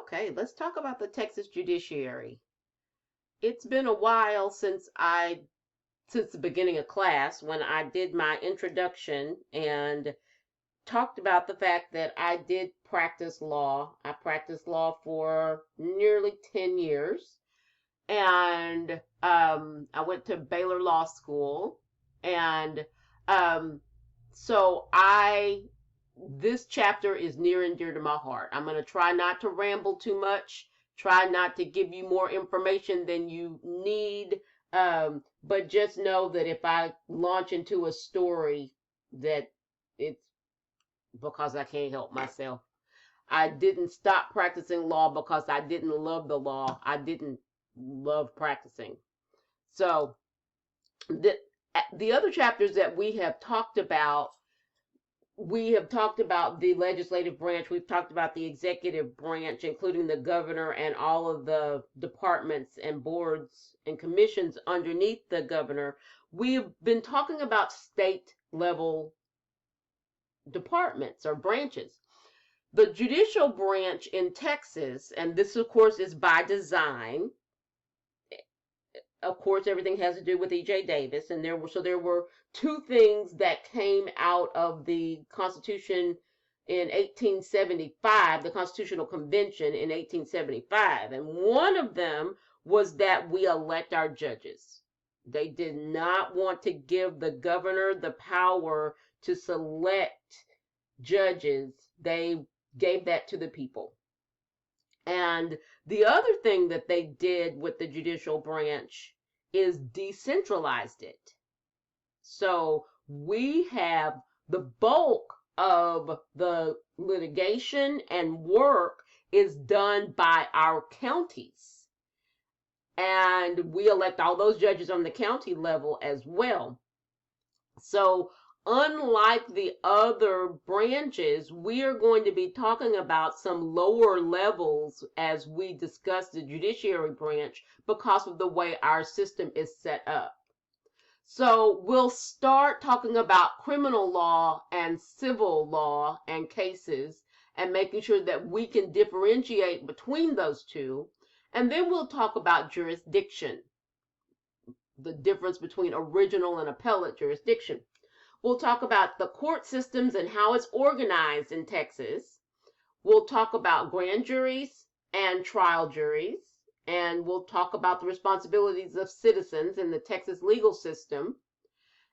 Okay, let's talk about the Texas Judiciary. It's been a while since the beginning of class when I did my introduction and talked about the fact that I did practice law. I practiced law for nearly 10 years, and I went to Baylor Law School, and um, so this chapter is near and dear to my heart. I'm going to try not to ramble too much, try not to give you more information than you need, but just know that if I launch into a story, that it's because I can't help myself. I didn't stop practicing law because I didn't love the law. I didn't love practicing. So the other chapters that we have talked about the legislative branch. We've talked about the executive branch, including the governor and all of the departments and boards and commissions underneath the governor. We've been talking about state level departments or branches. The judicial branch in Texas, and this of course is by design. Of course, everything has to do with E.J. Davis, and there were two things that came out of the Constitution in 1875, the Constitutional Convention in 1875, and one of them was that we elect our judges. They did not want to give the governor the power to select judges. They gave that to the people. And the other thing that they did with the judicial branch is decentralized it. So we have the bulk of the litigation and work is done by our counties. And we elect all those judges on the county level as well. So unlike the other branches, we are going to be talking about some lower levels as we discuss the judiciary branch because of the way our system is set up. So we'll start talking about criminal law and civil law and cases and making sure that we can differentiate between those two. And then we'll talk about jurisdiction, the difference between original and appellate jurisdiction. We'll talk about the court systems and how it's organized in Texas. We'll talk about grand juries and trial juries. And we'll talk about the responsibilities of citizens in the Texas legal system.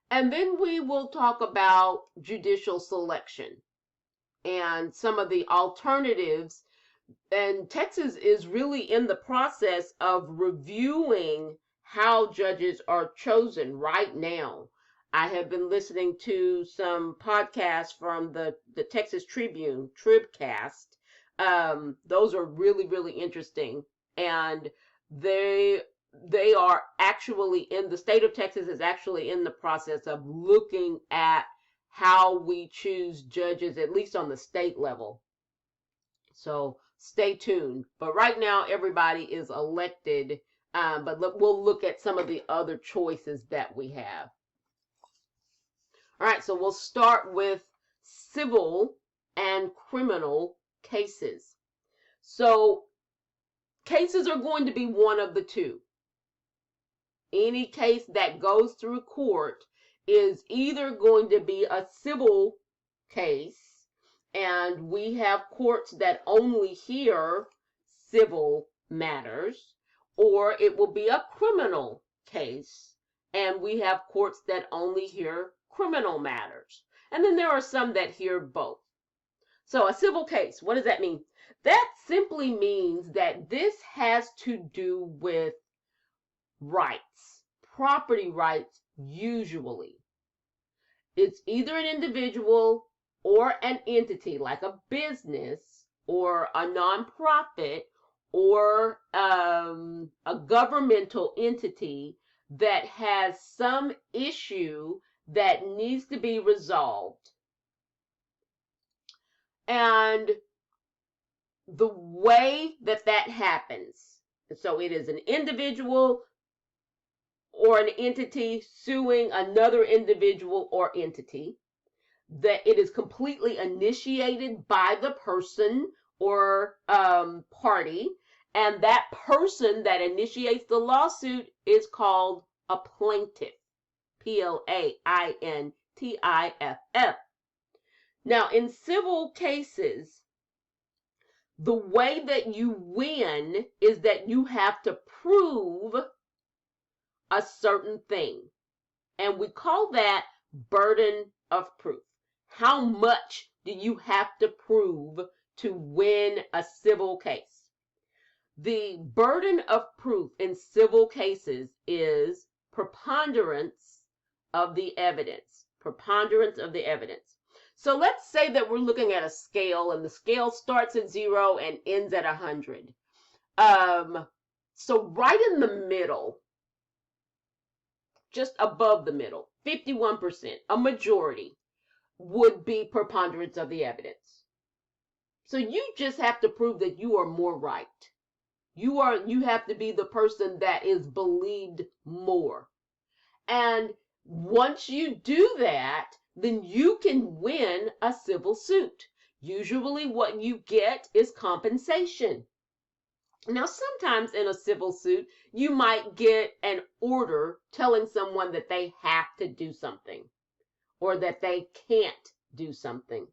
And then we will talk about judicial selection and some of the alternatives. And Texas is really in the process of reviewing how judges are chosen right now. I have been listening to some podcasts from the Texas Tribune, Tribcast. Those are really, really interesting. And they are actually in the state of Texas is actually in the process of looking at how we choose judges, at least on the state level. So stay tuned. But right now, everybody is elected. But we'll look at some of the other choices that we have. All right, so we'll start with civil and criminal cases. So cases are going to be one of the two. Any case that goes through court is either going to be a civil case, and we have courts that only hear civil matters, or it will be a criminal case, and we have courts that only hear criminal matters. And then there are some that hear both. So a civil case, what does that mean? That simply means that this has to do with rights, property rights usually. It's either an individual or an entity like a business or a nonprofit or a governmental entity that has some issue that needs to be resolved. And the way that happens, so it is an individual or an entity suing another individual or entity, that it is completely initiated by the person or party, and that person that initiates the lawsuit is called a plaintiff. Plaintiff. Now, in civil cases, the way that you win is that you have to prove a certain thing. And we call that burden of proof. How much do you have to prove to win a civil case? The burden of proof in civil cases is preponderance of the evidence. Preponderance of the evidence. So let's say that we're looking at a scale, and the scale starts at 0 and ends at 100. So right in the middle, just above the middle, 51%, a majority, would be preponderance of the evidence. So you just have to prove that you are more right. You have to be the person that is believed more. And once you do that, then you can win a civil suit. Usually what you get is compensation. Now, sometimes in a civil suit, you might get an order telling someone that they have to do something or that they can't do something.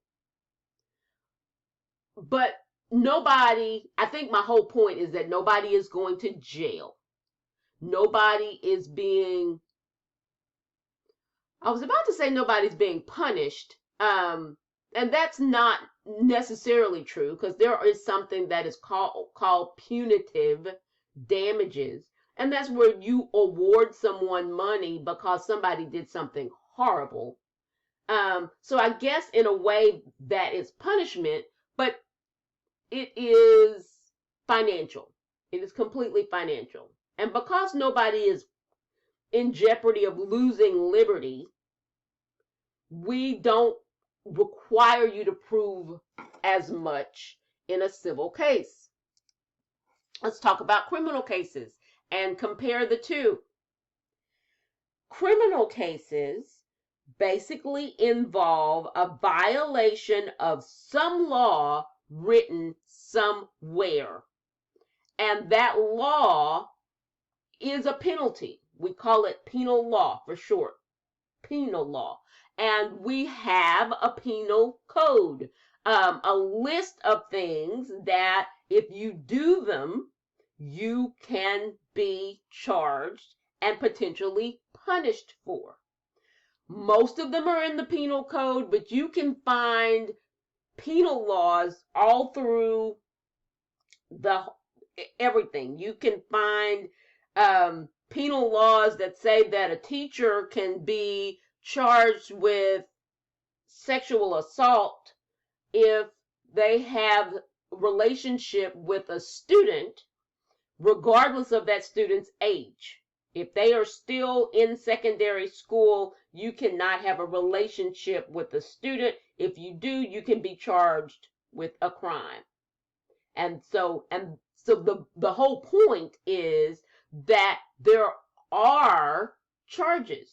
But nobody, I think my whole point is that nobody is going to jail. Nobody is being, I was about to say nobody's being punished. And that's not necessarily true, because there is something that is called punitive damages. And that's where you award someone money because somebody did something horrible. So I guess in a way that is punishment, but it is financial. It is completely financial. And because nobody is in jeopardy of losing liberty, we don't require you to prove as much in a civil case. Let's talk about criminal cases and compare the two. Criminal cases basically involve a violation of some law written somewhere. And that law is a penalty. We call it penal law for short. Penal law. And we have a penal code, a list of things that if you do them, you can be charged and potentially punished for. Most of them are in the penal code, but you can find penal laws all through everything. You can find penal laws that say that a teacher can be charged with sexual assault if they have relationship with a student, regardless of that student's age. If they are still in secondary school, you cannot have a relationship with a student. If you do, you can be charged with a crime. And so the whole point is that there are charges.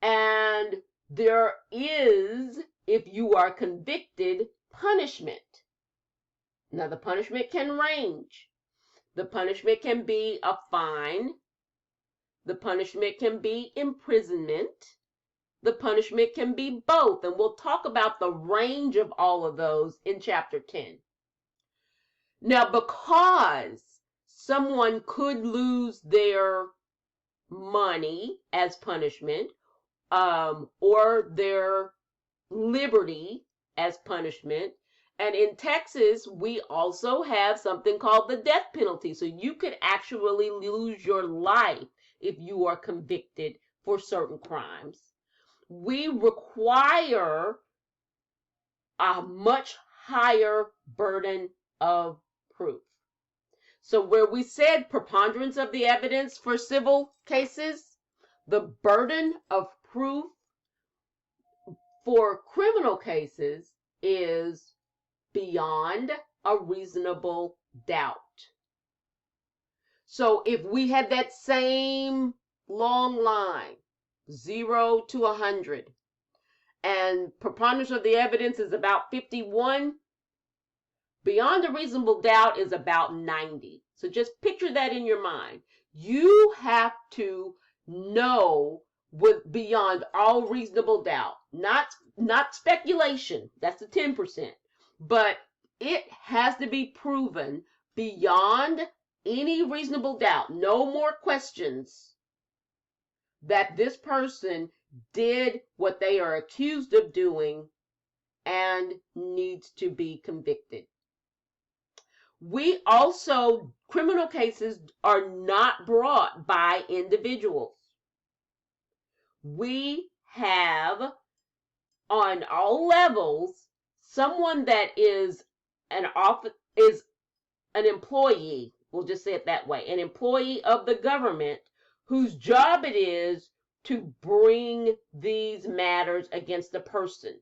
And there is, if you are convicted, punishment. Now, the punishment can range. The punishment can be a fine. The punishment can be imprisonment. The punishment can be both. And we'll talk about the range of all of those in chapter 10. Now, because someone could lose their money as punishment, or their liberty as punishment. And in Texas, we also have something called the death penalty. So you could actually lose your life if you are convicted for certain crimes. We require a much higher burden of proof. So where we said preponderance of the evidence for civil cases, the burden of proof for criminal cases is beyond a reasonable doubt. So if we had that same long line, 0 to 100, and preponderance of the evidence is about 51. Beyond a reasonable doubt is about 90. So just picture that in your mind. You have to know with beyond all reasonable doubt, not speculation. That's the 10%, but it has to be proven beyond any reasonable doubt. No more questions that this person did what they are accused of doing and needs to be convicted. We also, criminal cases are not brought by individuals. We have on all levels someone that is an employee, we'll just say it that way, an employee of the government whose job it is to bring these matters against the person.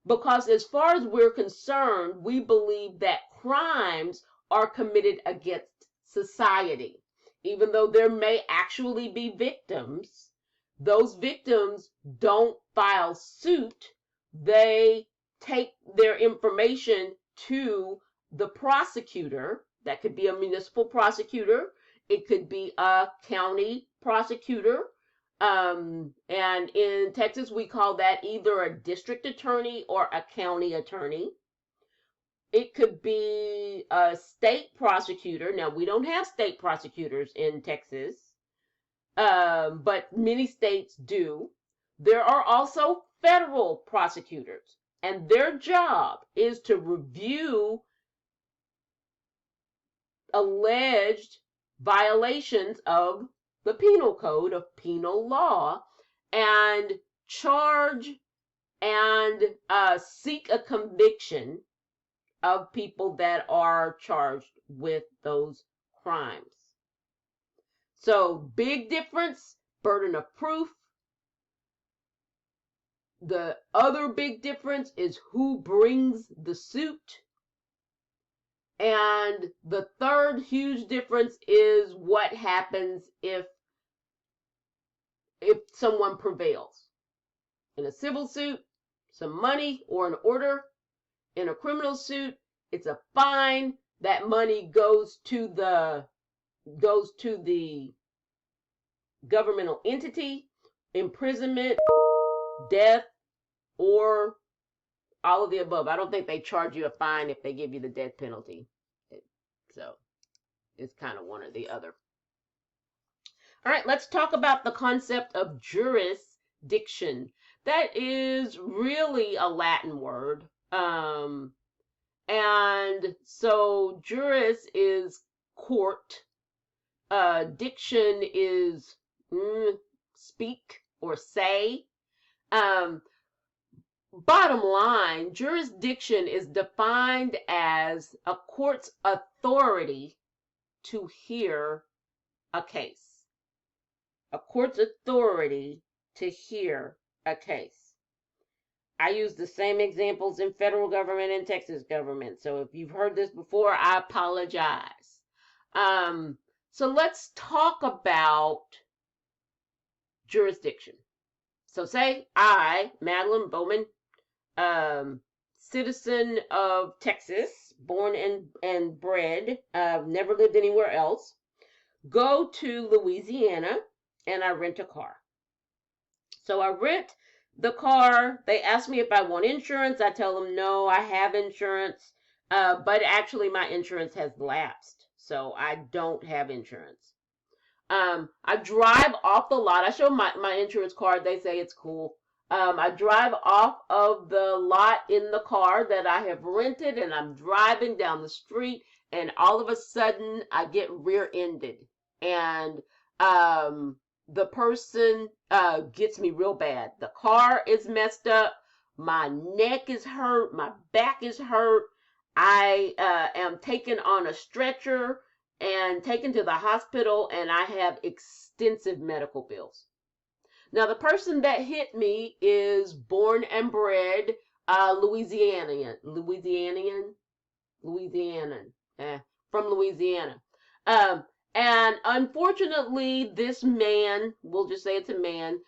Because as far as we're concerned, we believe that crimes are committed against society. Even though there may actually be victims, those victims don't file suit. They take their information to the prosecutor. That could be a municipal prosecutor. It could be a county prosecutor. And in Texas, we call that either a district attorney or a county attorney. It could be a state prosecutor. Now, we don't have state prosecutors in Texas, but many states do. There are also federal prosecutors, and their job is to review alleged violations of the penal code, of penal law, and charge and seek a conviction of people that are charged with those crimes. So big difference, burden of proof. The other big difference is who brings the suit. And the third huge difference is what happens if someone prevails. In a civil suit, some money or an order. In a criminal suit, it's a fine. That money goes to the governmental entity, imprisonment, death, or all of the above. I don't think they charge you a fine if they give you the death penalty. So it's kind of one or the other. All right, let's talk about the concept of jurisdiction. That is really a Latin word. And so juris is court. Diction is speak or say. Bottom line, jurisdiction is defined as a court's authority to hear a case. A court's authority to hear a case. I use the same examples in federal government and Texas government. So if you've heard this before, I apologize. So let's talk about jurisdiction. So say I, Madelyn Bowman, citizen of Texas, born and bred, never lived anywhere else, go to Louisiana and I rent a car. So I rent the car. They ask me if I want insurance. I tell them no, I have insurance, but actually my insurance has lapsed, so I don't have insurance. I drive off the lot. I show my insurance card. They say it's cool. I drive off of the lot in the car that I have rented, and I'm driving down the street, and all of a sudden I get rear-ended, and the person gets me real bad. The car is messed up. My neck is hurt. My back is hurt. I am taken on a stretcher and taken to the hospital, and I have extensive medical bills. Now, the person that hit me is born and bred Louisianian, from Louisiana. And unfortunately, this man, we'll just say it's a man,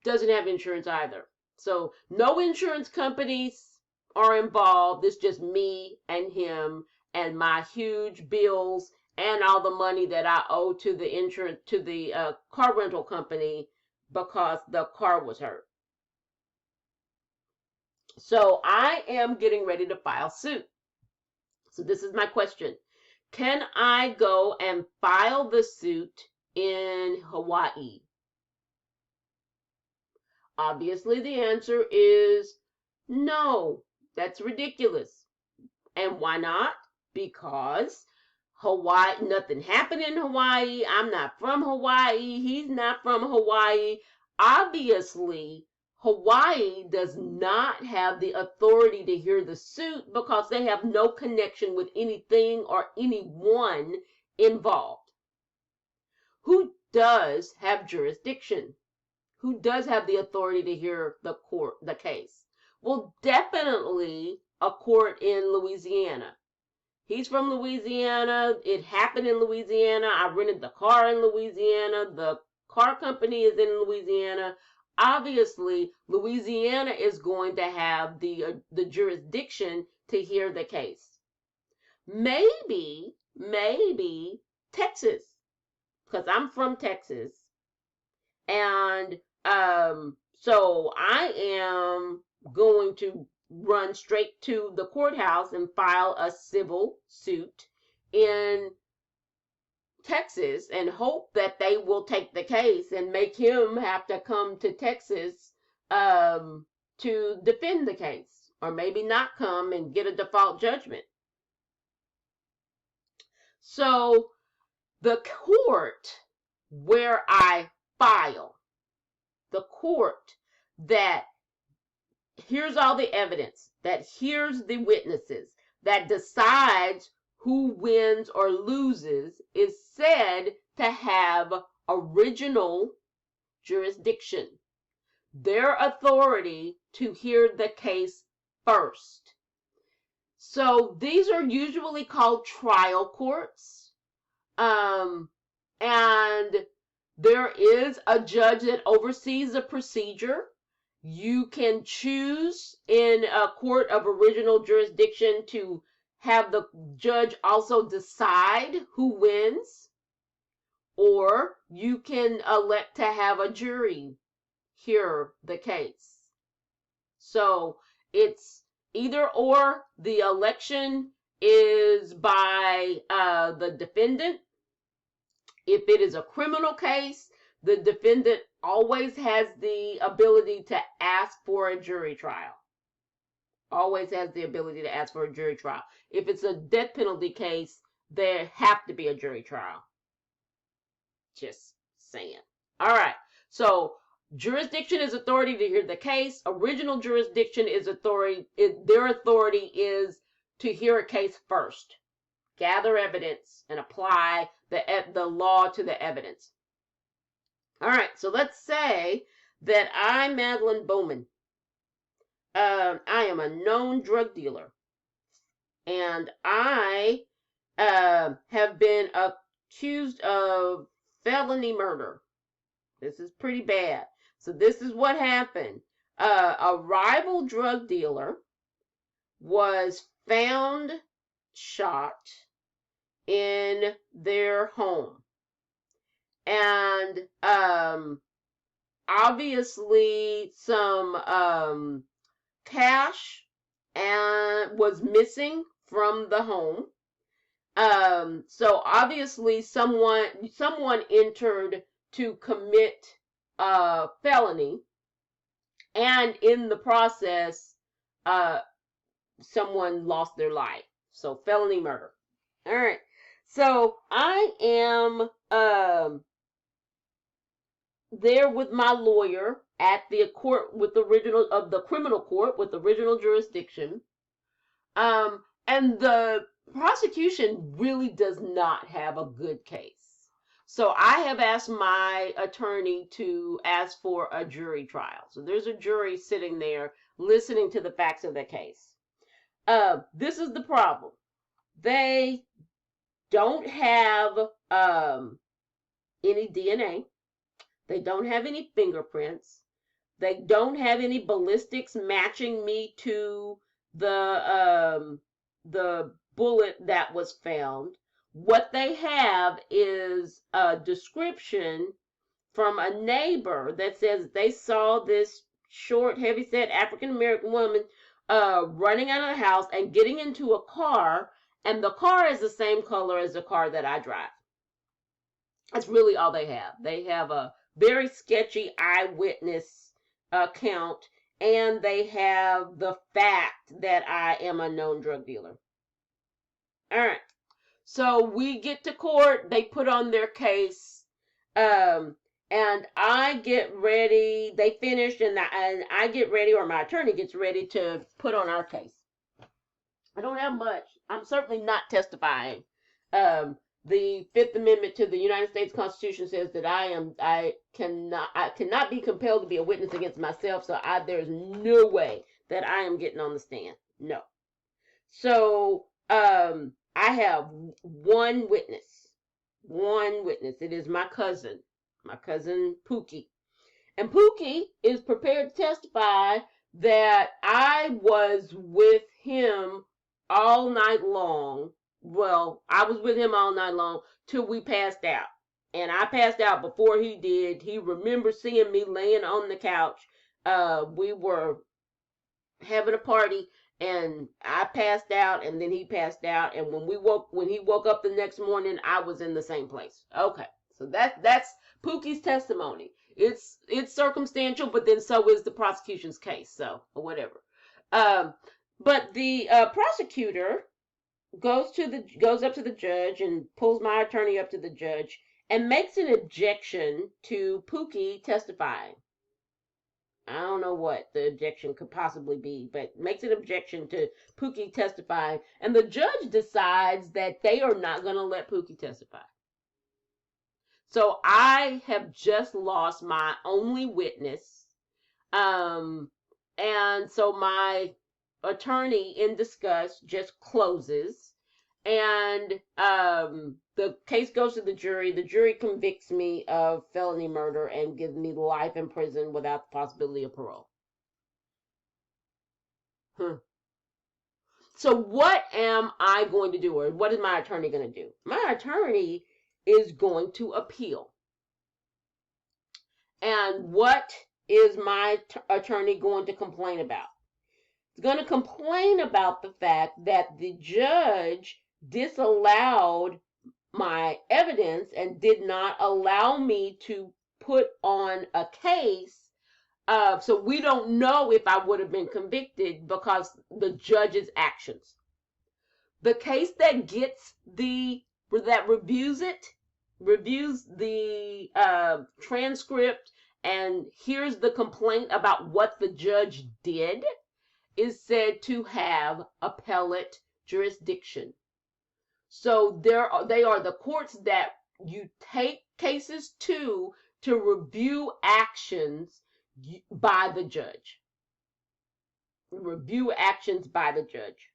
doesn't have insurance either. So no insurance companies are involved. It's just me and him and my huge bills and all the money that I owe to the insurance, to the car rental company because the car was hurt. So I am getting ready to file suit. So this is my question. Can I go and file the suit in Hawaii? Obviously, the answer is no. That's ridiculous. And why not? Because Hawaii, nothing happened in Hawaii. I'm not from Hawaii. He's not from Hawaii. Obviously, Hawaii does not have the authority to hear the suit because they have no connection with anything or anyone involved. Who does have jurisdiction? Who does have the authority to hear the case? Well, definitely a court in Louisiana. He's from Louisiana. It happened in Louisiana. I rented the car in Louisiana. The car company is in Louisiana. Obviously, Louisiana is going to have the jurisdiction to hear the case. Maybe Texas, because I'm from Texas. And so I am going to run straight to the courthouse and file a civil suit in Texas and hope that they will take the case and make him have to come to Texas to defend the case, or maybe not come and get a default judgment. So the court where I file, the court that hears all the evidence, that hears the witnesses, that decides who wins or loses, is said to have original jurisdiction. Their authority to hear the case first. So these are usually called trial courts. And there is a judge that oversees the procedure. You can choose in a court of original jurisdiction to have the judge also decide who wins, or you can elect to have a jury hear the case. So it's either or. The election is by the defendant. If it is a criminal case, the defendant always has the ability to ask for a jury trial. Always has the ability to ask for a jury trial. If it's a death penalty case, there have to be a jury trial. Just saying. All right. So jurisdiction is authority to hear the case. Original jurisdiction is authority. Their authority is to hear a case first. Gather evidence and apply the law to the evidence. All right, so let's say that I'm Madelyn Bowman. I am a known drug dealer, and I have been accused of felony murder. This is pretty bad. So this is what happened. A rival drug dealer was found shot in their home. And obviously some cash and was missing from the home. So obviously someone entered to commit felony, and in the process someone lost their life. So felony murder. All right. So I am there with my lawyer at the court with the criminal court with original jurisdiction. And the prosecution really does not have a good case. So I have asked my attorney to ask for a jury trial. So there's a jury sitting there listening to the facts of the case. This is the problem. They don't have any DNA. They don't have any fingerprints. They don't have any ballistics matching me to the bullet that was found. What they have is a description from a neighbor that says they saw this short, heavy-set African American woman running out of the house and getting into a car, and the car is the same color as the car that I drive. That's really all they have. They have a very sketchy eyewitness account, and they have the fact that I am a known drug dealer. All right. So we get to court. They put on their case, and I get ready. They finished, and I get ready, or my attorney gets ready to put on our case. I don't have much. I'm certainly not testifying. The Fifth Amendment to the United States Constitution says that I cannot be compelled to be a witness against myself. So there's no way that I am getting on the stand. No. So I have one witness. One witness. It is my cousin Pookie. And Pookie is prepared to testify that I was with him all night long. Well, I was with him all night long till we passed out. And I passed out before he did. He remembers seeing me laying on the couch. We were having a party, and I passed out, and then he passed out. And when he woke up the next morning, I was in the same place. Okay, so that's Pookie's testimony. It's circumstantial, but then so is the prosecution's case. So whatever. But the prosecutor goes up to the judge and pulls my attorney up to the judge and makes an objection to Pookie testifying. I don't know what the objection could possibly be, but makes an objection to Pookie testifying, and the judge decides that they are not going to let Pookie testify. So I have just lost my only witness, and so my attorney in disgust just closes, and the case goes to the jury. The jury convicts me of felony murder and gives me life in prison without the possibility of parole. So what am I going to do, or what is my attorney going to do? My attorney is going to appeal. And what is my attorney going to complain about? It's going to complain about the fact that the judge disallowed my evidence and did not allow me to put on a case. So we don't know if I would have been convicted because the judge's actions. The case that reviews the transcript and hears the complaint about what the judge did, is said to have appellate jurisdiction. So they are the courts that you take cases to review actions by the judge. Review actions by the judge.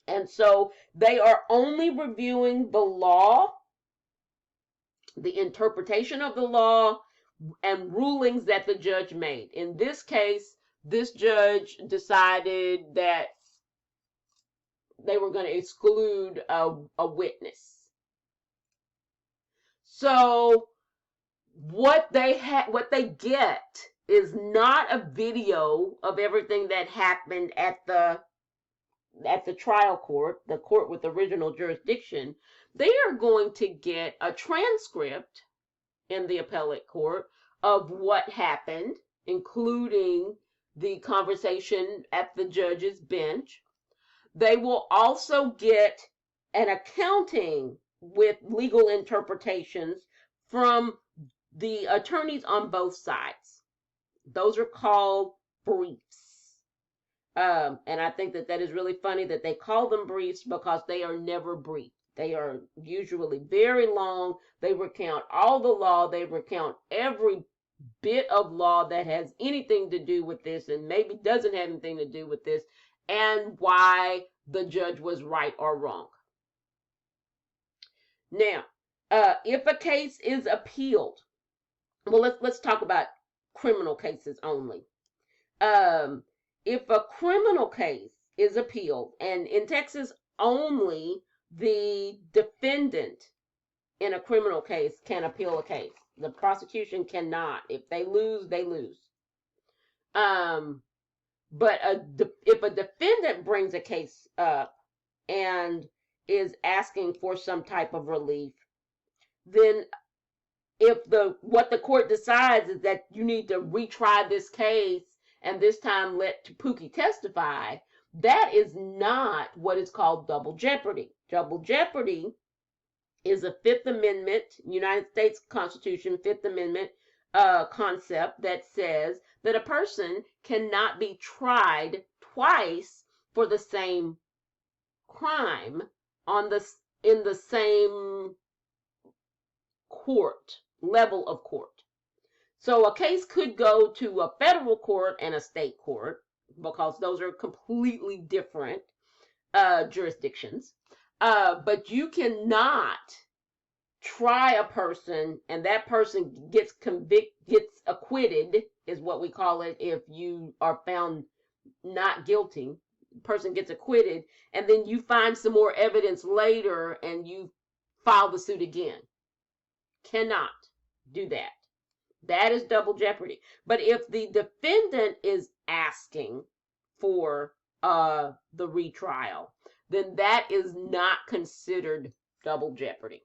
And so they are only reviewing the law, the interpretation of the law, and rulings that the judge made. In this case, this judge decided that they were going to exclude a witness. So what they get is not a video of everything that happened at the trial court, the court with original jurisdiction. They are going to get a transcript in the appellate court of what happened, including the conversation at the judge's bench. They will also get an accounting with legal interpretations from the attorneys on both sides. Those are called briefs. And I think that is really funny that they call them briefs because they are never brief. They are usually very long. They recount all the law. They recount every bit of law that has anything to do with this and maybe doesn't have anything to do with this, and why the judge was right or wrong. Now, if a case is appealed, well, let's talk about criminal cases only. If a criminal case is appealed, and in Texas only the defendant in a criminal case can appeal a case. The prosecution cannot. If they lose, they lose. But if a defendant brings a case up and is asking for some type of relief, then if what the court decides is that you need to retry this case and this time let Pookie testify, that is not what is called double jeopardy. Double jeopardy is a Fifth Amendment, United States Constitution, Fifth Amendment concept that says that a person cannot be tried twice for the same crime in the same court, level of court. So a case could go to a federal court and a state court because those are completely different jurisdictions. But you cannot try a person and that person gets acquitted, is what we call it if you are found not guilty. Person gets acquitted, and then you find some more evidence later and you file the suit again. Cannot do that. That is double jeopardy. But if the defendant is asking for the retrial, then that is not considered double jeopardy.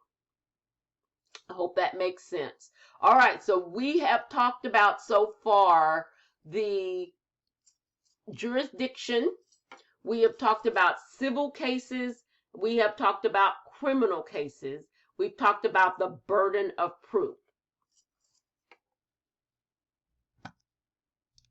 I hope that makes sense. All right, so we have talked about so far the jurisdiction. We have talked about civil cases. We have talked about criminal cases. We've talked about the burden of proof.